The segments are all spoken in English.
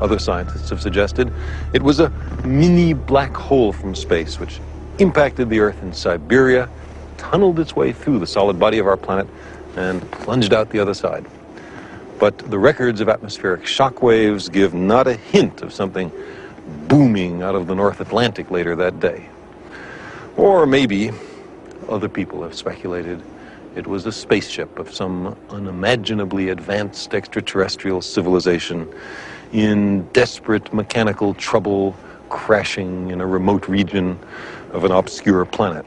other scientists have suggested, it was a mini black hole from space which impacted the Earth in Siberia, tunneled its way through the solid body of our planet, and plunged out the other side. But the records of atmospheric shock waves give not a hint of something booming out of the North Atlantic later that day. Or maybe, other people have speculated, it was a spaceship of some unimaginably advanced extraterrestrial civilization in desperate mechanical trouble, crashing in a remote region of an obscure planet.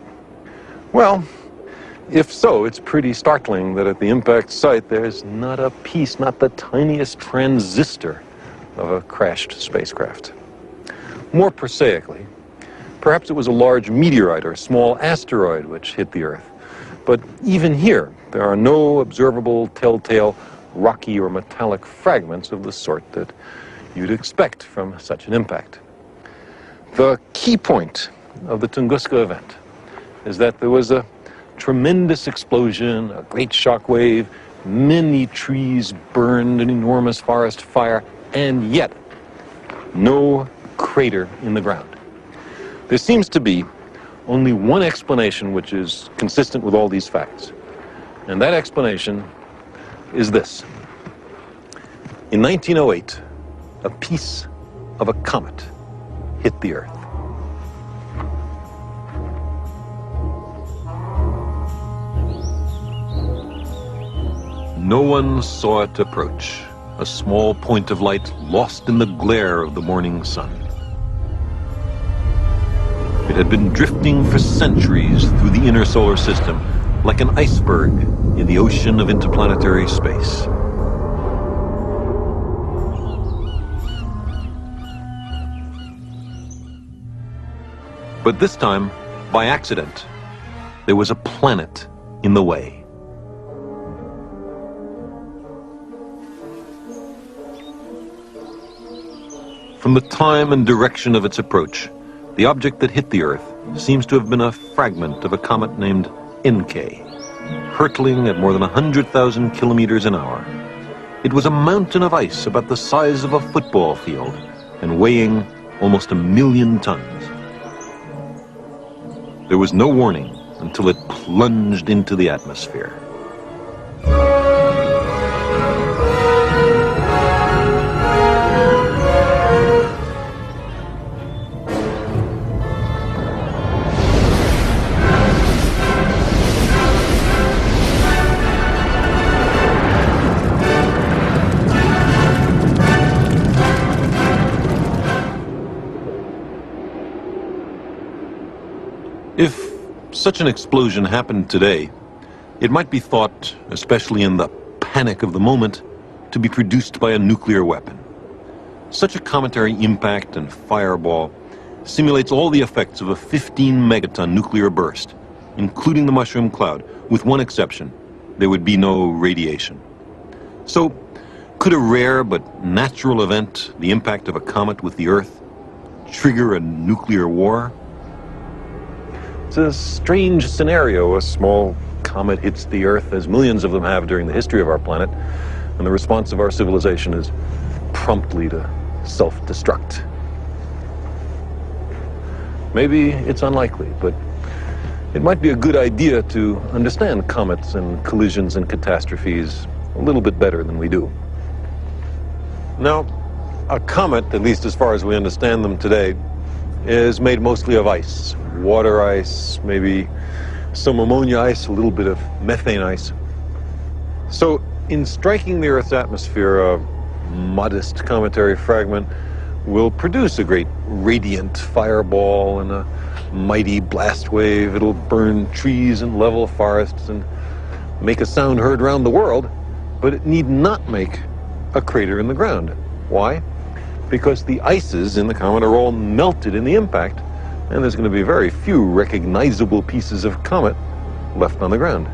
Well, if so, it's pretty startling that at the impact site there's not a piece, not the tiniest transistor of a crashed spacecraft. More prosaically, perhaps it was a large meteorite or a small asteroid which hit the Earth. But even here, there are no observable telltale rocky or metallic fragments of the sort that you'd expect from such an impact. The key point of the Tunguska event is that there was a tremendous explosion, a great shock wave, many trees burned, an enormous forest fire, and yet no crater in the ground. There seems to be only one explanation which is consistent with all these facts, and that explanation is this. In 1908, a piece of a comet hit the Earth. No one saw it approach, a small point of light lost in the glare of the morning sun. It had been drifting for centuries through the inner solar system, like an iceberg in the ocean of interplanetary space. But this time, by accident, there was a planet in the way. From the time and direction of its approach, the object that hit the Earth seems to have been a fragment of a comet named NK, hurtling at more than 100,000 kilometers an hour. It was a mountain of ice about the size of a football field and weighing almost 1,000,000 tons. There was no warning until it plunged into the atmosphere. If such an explosion happened today, it might be thought, especially in the panic of the moment, to be produced by a nuclear weapon. Such a cometary impact and fireball simulates all the effects of a 15-megaton nuclear burst, including the mushroom cloud, with one exception: there would be no radiation. So, could a rare but natural event, the impact of a comet with the Earth, trigger a nuclear war? It's a strange scenario. A small comet hits the Earth, as millions of them have during the history of our planet, and the response of our civilization is promptly to self-destruct. Maybe it's unlikely, but it might be a good idea to understand comets and collisions and catastrophes a little bit better than we do. Now, a comet, at least as far as we understand them today, is made mostly of ice. Water ice, maybe some ammonia ice, a little bit of methane ice. So in striking the Earth's atmosphere, a modest cometary fragment will produce a great radiant fireball and a mighty blast wave. It'll burn trees and level forests and make a sound heard around the world, but it need not make a crater in the ground. Why? Because the ices in the comet are all melted in the impact, and there's going to be very few recognizable pieces of comet left on the ground.